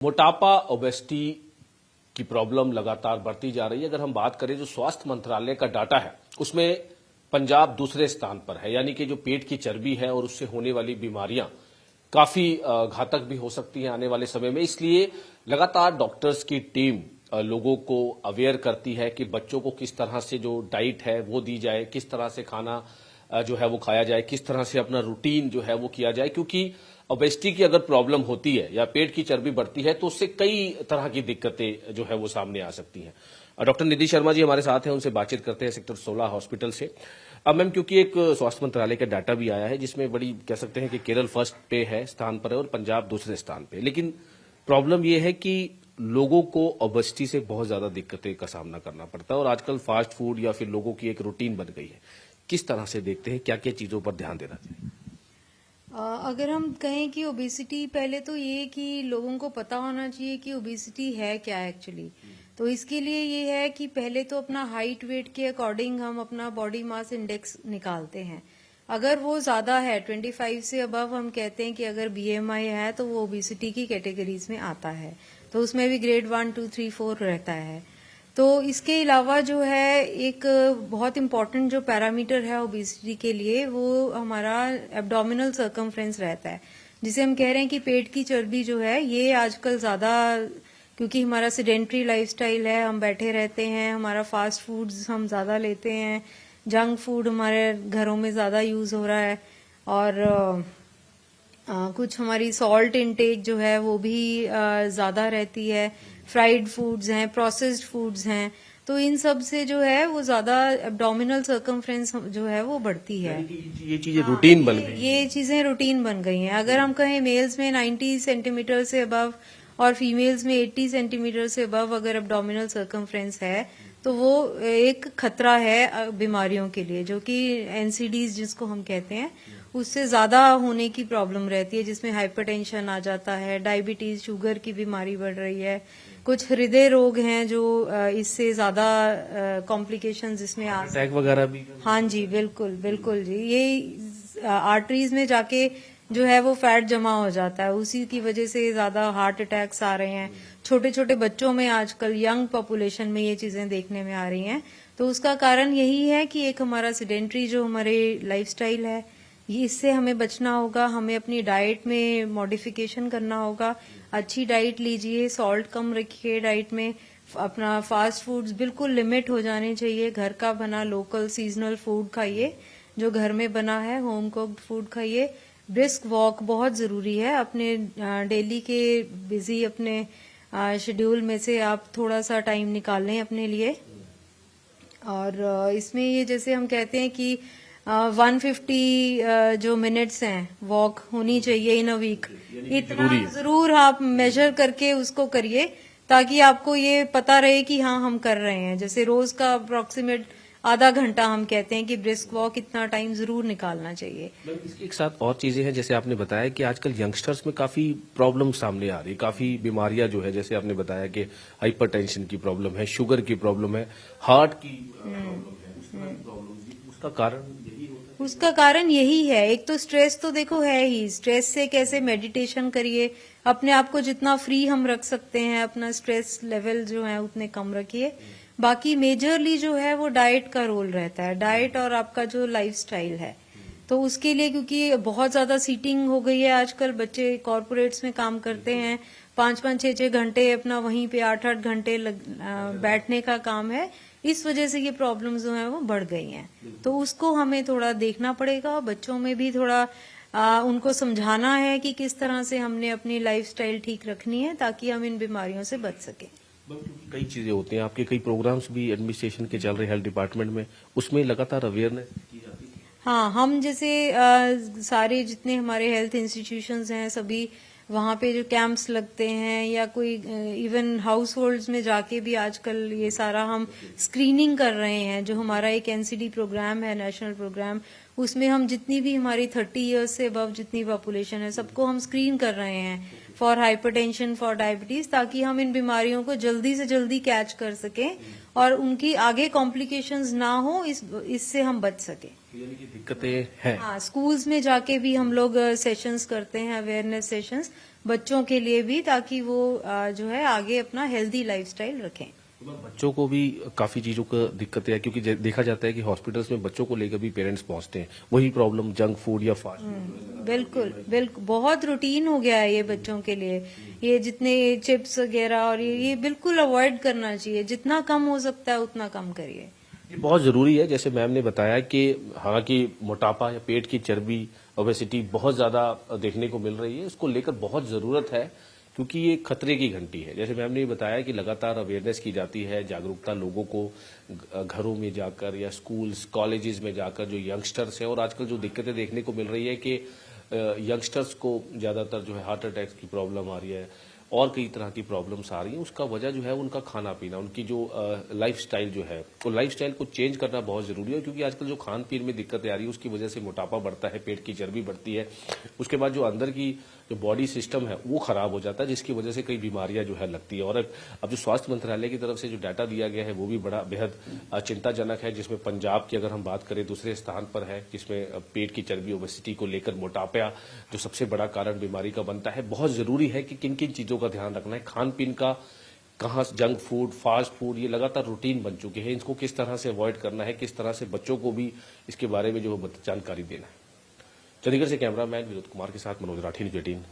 मोटापा ओबेसिटी की प्रॉब्लम लगातार बढ़ती जा रही है। अगर हम बात करें जो स्वास्थ्य मंत्रालय का डाटा है उसमें पंजाब दूसरे स्थान पर है, यानी कि जो पेट की चर्बी है और उससे होने वाली बीमारियां काफी घातक भी हो सकती हैं आने वाले समय में। इसलिए लगातार डॉक्टर्स की टीम लोगों को अवेयर करती है कि बच्चों को किस तरह से जो डाइट है वो दी जाए, किस तरह से खाना जो है वो खाया जाए, किस तरह से अपना रूटीन जो है वो किया जाए। क्योंकि ओबेसिटी की अगर प्रॉब्लम होती है या पेट की चर्बी बढ़ती है तो उससे कई तरह की दिक्कतें जो है वो सामने आ सकती हैं। डॉक्टर निधि शर्मा जी हमारे साथ हैं, उनसे बातचीत करते हैं सेक्टर 16 हॉस्पिटल से। अब मैम, क्योंकि एक स्वास्थ्य मंत्रालय का डाटा भी आया है जिसमें बड़ी कह सकते हैं कि केरल फर्स्ट पे है, स्थान पर है, और पंजाब दूसरे स्थान पे। लेकिन प्रॉब्लम यह है कि लोगों को ओबेसिटी से बहुत ज्यादा दिक्कतें का सामना करना पड़ता है और आजकल फास्ट फूड या फिर लोगों की एक रूटीन बन गई है। किस तरह से देखते हैं, क्या क्या चीजों पर ध्यान देना चाहिए? अगर हम कहें कि ओबेसिटी, पहले तो ये कि लोगों को पता होना चाहिए कि ओबेसिटी है क्या एक्चुअली। तो इसके लिए ये है कि पहले तो अपना हाइट वेट के अकॉर्डिंग हम अपना बॉडी मास इंडेक्स निकालते हैं। अगर वो ज्यादा है 25 से अबव, हम कहते हैं कि अगर बीएमआई है तो वो ओबेसिटी की कैटेगरीज में आता है। तो उसमें भी ग्रेड 1, 2, 3, 4 रहता है। तो इसके अलावा जो है एक बहुत इम्पोर्टेंट जो पैरामीटर है ओबेसिटी के लिए, वो हमारा एब्डोमिनल सर्कमफ्रेंस रहता है, जिसे हम कह रहे हैं कि पेट की चर्बी जो है ये आजकल ज्यादा, क्योंकि हमारा सेडेंट्री लाइफस्टाइल है, हम बैठे रहते हैं, हमारा फास्ट फूड्स हम ज्यादा लेते हैं, जंक फूड हमारे घरों में ज्यादा यूज हो रहा है, और कुछ हमारी सॉल्ट इनटेक जो है वो भी ज्यादा रहती है, फ्राइड फूड्स हैं, प्रोसेस्ड फूड्स हैं। तो इन सब से जो है वो ज्यादा एब्डोमिनल सर्कमफ्रेंस जो है वो बढ़ती है। ये चीजें रूटीन बन गई, ये चीजें रूटीन बन गई हैं। अगर हम कहें मेल्स में 90 सेंटीमीटर से अबव और फीमेल्स में 80 सेंटीमीटर से अबव अगर एब्डोमिनल सर्कमफ्रेंस है तो वो एक खतरा है बीमारियों के लिए, जो कि एनसीडीज जिसको हम कहते हैं, उससे ज्यादा होने की प्रॉब्लम रहती है, जिसमें हाइपरटेंशन आ जाता है, डायबिटीज, शुगर की बीमारी बढ़ रही है, कुछ हृदय रोग हैं जो इससे ज्यादा कॉम्प्लिकेशंस इसमें आ अटैक वगैरह भी। हाँ जी, बिल्कुल बिल्कुल जी। ये आर्टरीज में जाके जो है वो फैट जमा हो जाता है, उसी की वजह से ज्यादा हार्ट अटैक्स आ रहे हैं। छोटे छोटे बच्चों में आजकल, यंग पॉपुलेशन में ये चीजें देखने में आ रही हैं। तो उसका कारण यही है कि एक हमारा सेडेंट्री जो हमारे लाइफस्टाइल है, ये इससे हमें बचना होगा। हमें अपनी डाइट में मॉडिफिकेशन करना होगा। अच्छी डाइट लीजिए, सॉल्ट कम रखिए डाइट में, अपना फास्ट फूड्स बिल्कुल लिमिट हो जाने चाहिए, घर का बना लोकल सीजनल फूड खाइए, जो घर में बना है, होम कुक्ड फूड खाइए। ब्रिस्क वॉक बहुत जरूरी है। अपने डेली के बिजी अपने शेड्यूल में से आप थोड़ा सा टाइम निकाल लें अपने लिए। और इसमें ये जैसे हम कहते हैं कि 150 जो मिनट्स हैं वॉक होनी चाहिए इन अ वीक, इतना जरूर आप मेजर करके उसको करिए, ताकि आपको ये पता रहे कि हाँ हम कर रहे हैं। जैसे रोज का अप्रोक्सीमेट आधा घंटा हम कहते हैं कि ब्रिस्क वॉक इतना टाइम जरूर निकालना चाहिए। इसके एक साथ और चीजें हैं, जैसे आपने बताया कि आजकल यंगस्टर्स में काफी प्रॉब्लम सामने आ रही है, काफी बीमारियां जो है, जैसे आपने बताया कि हाइपरटेंशन की प्रॉब्लम है, शुगर की प्रॉब्लम है, हार्ट की प्रॉब्लम है, उसका कारण यही होता है। उसका कारण यही है। एक तो स्ट्रेस तो देखो है ही, स्ट्रेस से कैसे मेडिटेशन करिए, अपने आप को जितना फ्री हम रख सकते हैं, अपना स्ट्रेस लेवल जो है उतने कम रखिए। बाकी मेजरली जो है वो डाइट का रोल रहता है, डाइट और आपका जो लाइफस्टाइल है। तो उसके लिए, क्योंकि बहुत ज्यादा सीटिंग हो गई है आजकल, बच्चे कॉर्पोरेट्स में काम करते हैं, 5-5, 6-6 घंटे अपना वहीं पे 8-8 घंटे बैठने का काम है। इस वजह से ये प्रॉब्लम्स जो है वो बढ़ गई हैं। तो उसको हमें थोड़ा देखना पड़ेगा। बच्चों में भी थोड़ा उनको समझाना है कि किस तरह से हमने अपनी लाइफस्टाइल ठीक रखनी है, ताकि हम इन बीमारियों से बच सकें। कई चीजें होती हैं, आपके कई प्रोग्राम्स भी एडमिनिस्ट्रेशन के चल रहे हैं हेल्थ डिपार्टमेंट में, उसमें लगातार अवेयरनेस की जाती है। हाँ, हम जैसे सारे जितने हमारे हेल्थ इंस्टीट्यूशंस हैं, सभी वहाँ पे जो कैंप्स लगते हैं, या कोई इवन हाउस होल्ड्स में जाके भी आजकल ये सारा हम स्क्रीनिंग कर रहे हैं। जो हमारा एक एनसीडी प्रोग्राम है, नेशनल प्रोग्राम, उसमें हम जितनी भी हमारी 30 इयर्स से अबव जितनी पॉपुलेशन है, सबको हम स्क्रीन कर रहे हैं फॉर हाइपरटेंशन, फॉर डायबिटीज, ताकि हम इन बीमारियों को जल्दी से जल्दी कैच कर सकें और उनकी आगे कॉम्प्लिकेशंस ना हो, इससे हम बच सकें। यानी कि दिक्कतें हैं। हाँ, स्कूल्स में जाके भी हम लोग सेशंस करते हैं, अवेयरनेस सेशंस बच्चों के लिए भी, ताकि वो जो है आगे अपना हेल्दी लाइफस्टाइल रखें। बच्चों को भी काफी चीजों का दिक्कतें हैं, क्योंकि देखा जाता है कि हॉस्पिटल्स में बच्चों को लेकर भी पेरेंट्स पहुंचते हैं, वही प्रॉब्लम जंक फूड या फास्ट फूड। बिल्कुल बिल्कुल, बहुत रूटीन हो गया है ये बच्चों के लिए। ये जितने चिप्स वगैरह और ये बिल्कुल अवॉइड करना चाहिए, जितना कम हो सकता है उतना कम करिए। ये बहुत जरूरी है। जैसे मैम ने बताया कि हालांकि मोटापा या पेट की चर्बी, ओबेसिटी बहुत ज्यादा देखने को मिल रही है, इसको लेकर बहुत जरूरत है, क्योंकि ये खतरे की घंटी है। जैसे मैम ने बताया कि लगातार अवेयरनेस की जाती है, जागरूकता लोगों को घरों में जाकर या स्कूल्स कॉलेजेस में जाकर, जो यंगस्टर्स हैं, और आजकल जो दिक्कतें देखने को मिल रही है कि यंगस्टर्स को ज्यादातर जो है हार्ट अटैक की प्रॉब्लम आ रही है और कई तरह की प्रॉब्लम्स आ रही हैं। उसका वजह जो है उनका खाना पीना, उनकी जो लाइफस्टाइल जो है, वो लाइफस्टाइल को चेंज करना बहुत जरूरी है, क्योंकि आजकल जो खान पीन में दिक्कतें आ रही है उसकी वजह से मोटापा बढ़ता है, पेट की चर्बी बढ़ती है, उसके बाद जो अंदर की जो बॉडी सिस्टम है वो खराब हो जाता है, जिसकी वजह से कई बीमारियां जो है लगती है। और अब जो स्वास्थ्य मंत्रालय की तरफ से जो डाटा दिया गया है वो भी बड़ा बेहद चिंताजनक है, जिसमें पंजाब की अगर हम बात करें दूसरे स्थान पर है, जिसमें पेट की चर्बी, ओबेसिटी को लेकर मोटापा जो सबसे बड़ा कारण बीमारी का बनता है। बहुत जरूरी है कि किन किन चीजों का ध्यान रखना है, खान पीन का, कहाँ जंक फूड, फास्ट फूड, ये लगातार रूटीन बन चुके हैं, इनको किस तरह से अवॉइड करना है, किस तरह से बच्चों को भी इसके बारे में जो जानकारी देना है। चंडीगढ़ से कैमरामैन विनोद कुमार के साथ मनोज राठी, न्यूज़ 18।